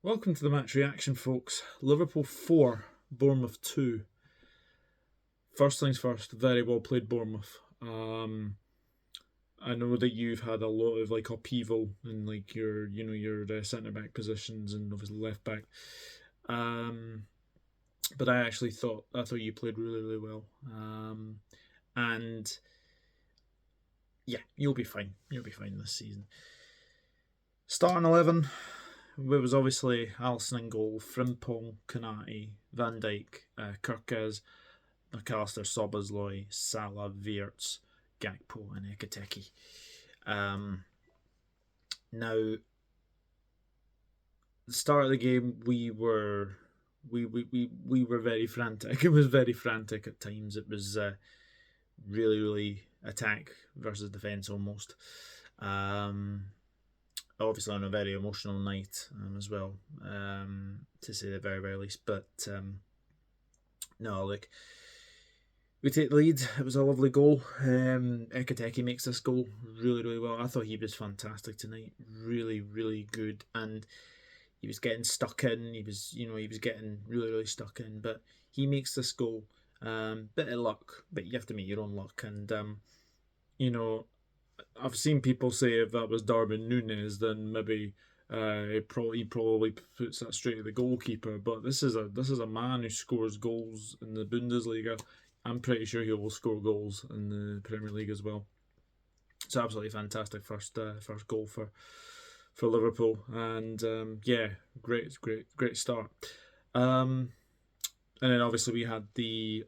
Welcome to the match reaction, folks. Liverpool 4, Bournemouth 2. First things first, very well played, Bournemouth. I know that you've had a lot of upheaval in your centre back positions and obviously left back. But I thought you played really well. And yeah, you'll be fine. You'll be fine this season. Starting 11. It was obviously Alisson in goal, Frimpong, Konate, Van Dijk, Kirkes, McAllister, Szoboszlai, Salah, Wirtz, Gakpo, and Ekitike. Now, the start of the game, we were very frantic. It was very frantic at times. It was really attack versus defence almost. Obviously on a very emotional night as well, to say the very least. But no, look, we take the lead. It was a lovely goal. Ekitike makes this goal really well. I thought he was fantastic tonight. Really good, and he was getting stuck in. He was getting really stuck in. But he makes this goal. Bit of luck, but you have to make your own luck. And I've seen people say if that was Darwin Núñez, then maybe he probably puts that straight to the goalkeeper. But this is a man who scores goals in the Bundesliga. I'm pretty sure he will score goals in the Premier League as well. It's absolutely fantastic first goal for Liverpool, and great start. And then obviously we had the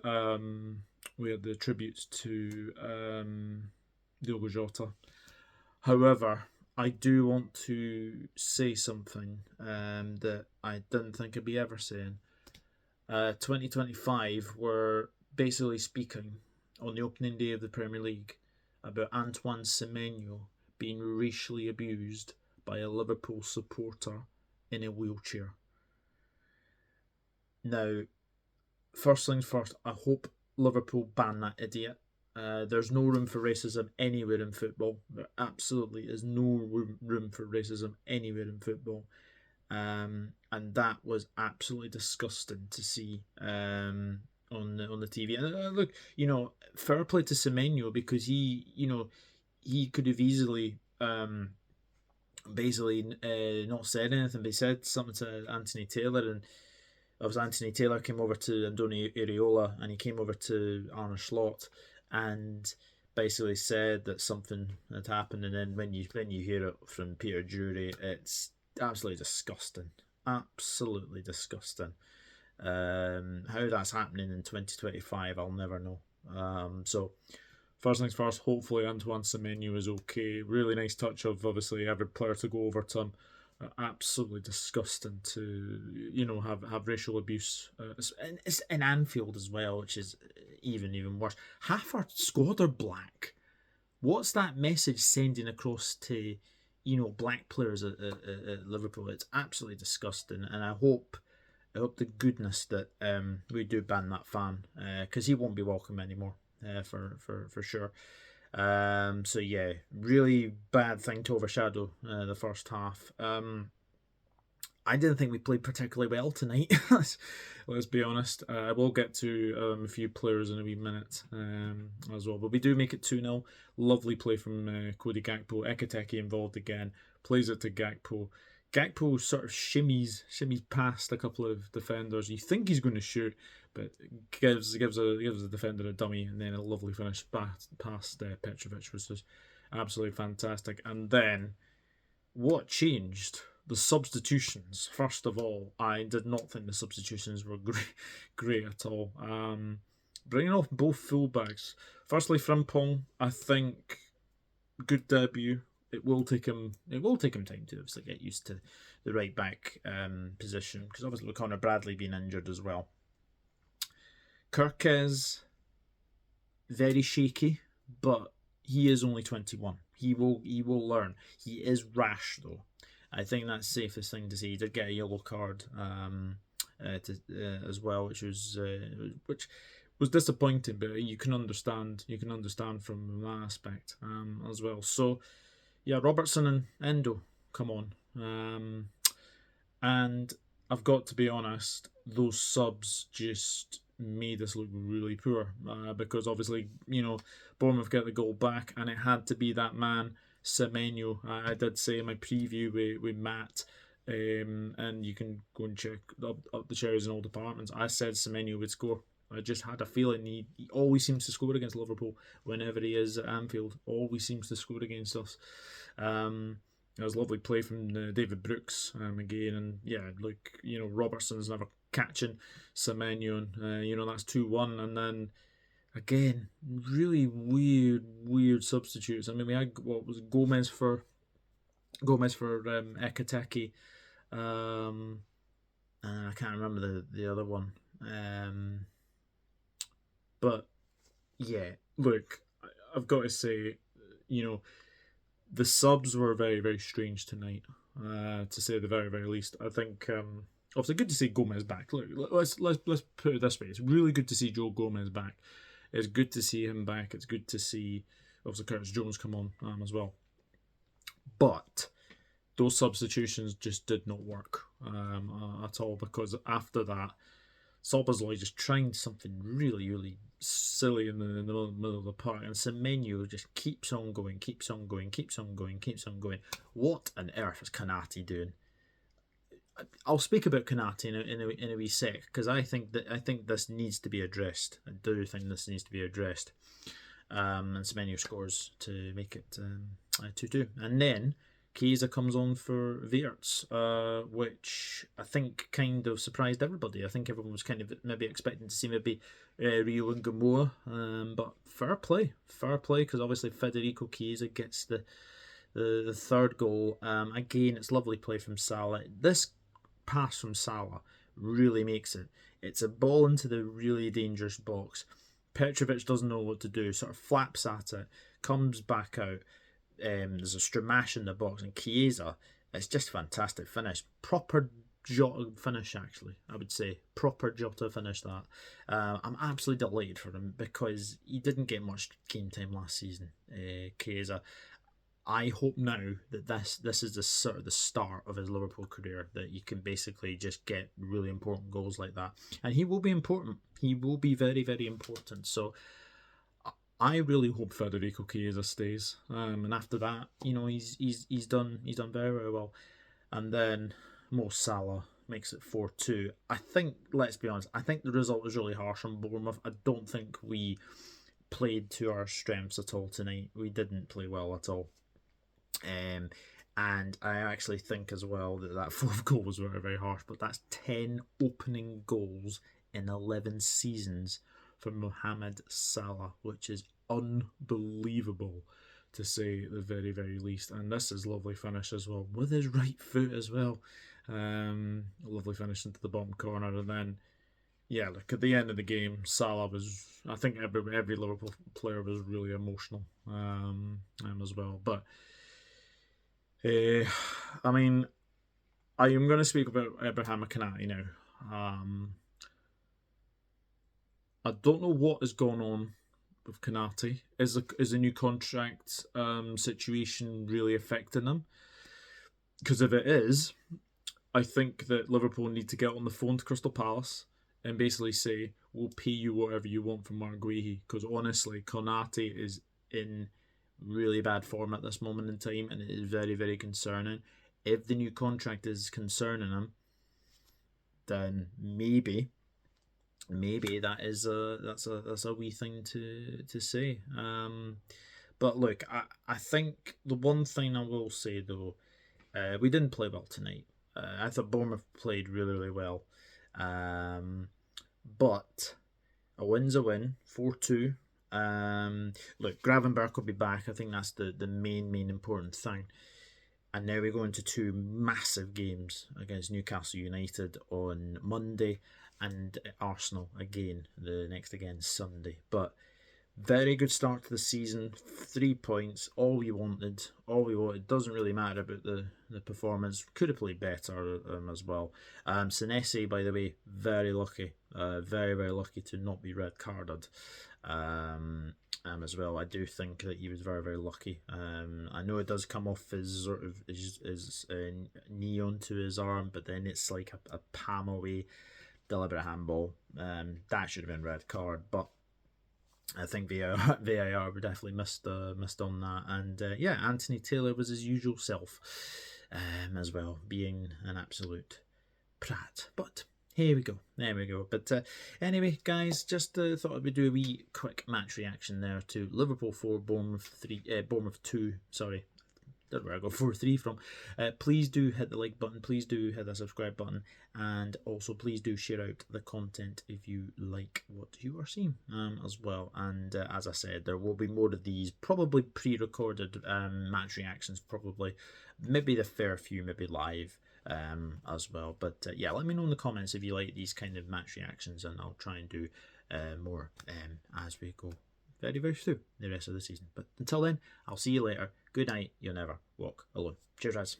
tributes to Diogo Jota. However, I do want to say something that I didn't think I'd be ever saying. 2025, we're basically speaking on the opening day of the Premier League about Antoine Semenyo being racially abused by a Liverpool supporter in a wheelchair. Now, first things first, I hope Liverpool ban that idiot. There's no room for racism anywhere in football. There absolutely is no room for racism anywhere in football. And that was absolutely disgusting to see on the TV. And look, fair play to Semenyo, because he could have easily basically not said anything, but he said something to Anthony Taylor, and obviously Anthony Taylor came over to Andoni Iraola, and he came over to Arne Slot, and basically said that something had happened. And then when you hear it from Peter Drury, it's absolutely disgusting. Absolutely disgusting. How that's happening in 2025, I'll never know. So first things first, hopefully Antoine Semenyo is okay. Really nice touch of obviously every player to go over to him. Absolutely disgusting to have racial abuse. It's in Anfield as well, which is even worse. Half our squad are black. What's that message sending across to black players at Liverpool? It's absolutely disgusting, and I hope to goodness that we do ban that fan, because he won't be welcome anymore, for sure. So yeah, really bad thing to overshadow the first half. I didn't think we played particularly well tonight. Let's be honest. We'll get to a few players in a wee minute as well. But we do make it 2-0. Lovely play from Cody Gakpo. Ekitike involved again. Plays it to Gakpo. Gakpo sort of shimmies past a couple of defenders. You think he's going to shoot, but gives the defender a dummy, and then a lovely finish past Petrovic, which was absolutely fantastic. And then what changed? The substitutions. First of all, I did not think the substitutions were great at all. Bringing off both fullbacks. Firstly, Frimpong, I think good debut. It will take him time to obviously get used to the right back position, because obviously Connor Bradley being injured as well. Kirkes, very shaky, but he is only 21. He will learn. He is rash though. I think that's the safest thing to say. He did get a yellow card as well, which was disappointing, but you can understand from that aspect as well. So yeah, Robertson and Endo, come on. And I've got to be honest, those subs just made us look really poor because obviously, Bournemouth get the goal back and it had to be that man, Semenyo. I did say in my preview with Matt, and you can go and check up the cherries in all departments. I said Semenyo would score. I just had a feeling he always seems to score against Liverpool whenever he is at Anfield. Always seems to score against us. It was a lovely play from David Brooks again, and Robertson's never catching Semenyo, and that's 2-1, and then again really weird substitutes. I mean, we had what was it, Gomez for Ekitike, and I can't remember the other one, but yeah, look, I've got to say, the subs were very, very strange tonight, to say the very, very least. I think obviously good to see Gomez back. Look, let's put it this way: it's really good to see Joe Gomez back. It's good to see him back. It's good to see obviously Curtis Jones come on as well. But those substitutions just did not work at all, because after that, Szoboszlai just trying something really, really silly in the middle of the park, and Semenyo just keeps on going. What on earth is Konate doing? I'll speak about Konate in a wee sec, because I think this needs to be addressed. I do think this needs to be addressed. And Semenyo scores to make it 2-2, and then Chiesa comes on for Weerts, which I think kind of surprised everybody. I think everyone was kind of maybe expecting to see maybe Rio and Gamboa, but fair play, because obviously Federico Chiesa gets the third goal. Again, it's lovely play from Salah. This pass from Salah really makes it. It's a ball into the really dangerous box. Petrovic doesn't know what to do, sort of flaps at it, comes back out. There's a Stramash in the box, and Chiesa, it's just fantastic finish. Proper Jota finish, actually, I would say. Proper Jota finish, that. I'm absolutely delighted for him, because he didn't get much game time last season, Chiesa. I hope now that this is the sort of the start of his Liverpool career, that you can basically just get really important goals like that. And he will be important. He will be very, very important. So I really hope Federico Chiesa stays, and after that, he's done very, very well. And then Mo Salah makes it 4-2. I think, let's be honest, I think the result was really harsh on Bournemouth. I don't think we played to our strengths at all tonight. We didn't play well at all. And I actually think as well that fourth goal was very, very harsh. But that's 10 opening goals in 11 seasons for Mohamed Salah, which is unbelievable, to say the very, very least. And this is lovely finish as well, with his right foot as well. Lovely finish into the bottom corner, and then look, at the end of the game, Salah was, I think every Liverpool player was really emotional as well. But I mean, I am going to speak about Ibrahima Konate now. I don't know what is going on with Konate. Is a new contract situation really affecting him? Because if it is, I think that Liverpool need to get on the phone to Crystal Palace and basically say, we'll pay you whatever you want from Mark Guehi. Because honestly, Konate is in really bad form at this moment in time, and it is very, very concerning. If the new contract is concerning him, then maybe that's a wee thing to say. But look, I think the one thing I will say though, we didn't play well tonight. I thought Bournemouth played really, really well. But a win's a win, 4-2. Look, Gravenberch will be back. I think that's the main important thing. And now we go into two massive games against Newcastle United on Monday and Arsenal again, the next again Sunday. But very good start to the season. 3 points, all we wanted. Doesn't really matter about the performance. Could have played better as well. Senesi, by the way, very lucky. Very, very lucky to not be red carded. as well. I do think that he was very, very lucky. I know it does come off his sort of his knee onto his arm, but then it's like a palm away deliberate handball. That should have been red card, but I think VAR definitely missed on that. And yeah, Anthony Taylor was his usual self as well, being an absolute prat. But here we go. There we go. But anyway, guys, just thought I would do a wee quick match reaction there to Liverpool 4, Bournemouth 2. Sorry, don't know where I got 4-3 from. Please do hit the like button. Please do hit the subscribe button. And also, please do share out the content if you like what you are seeing as well. And as I said, there will be more of these, probably pre-recorded match reactions, probably. Maybe the fair few, maybe live as well. But yeah, let me know in the comments if you like these kind of match reactions, and I'll try and do more as we go very, very through the rest of the season. But until then, I'll see you later. Good night. You'll never walk alone. Cheers, guys.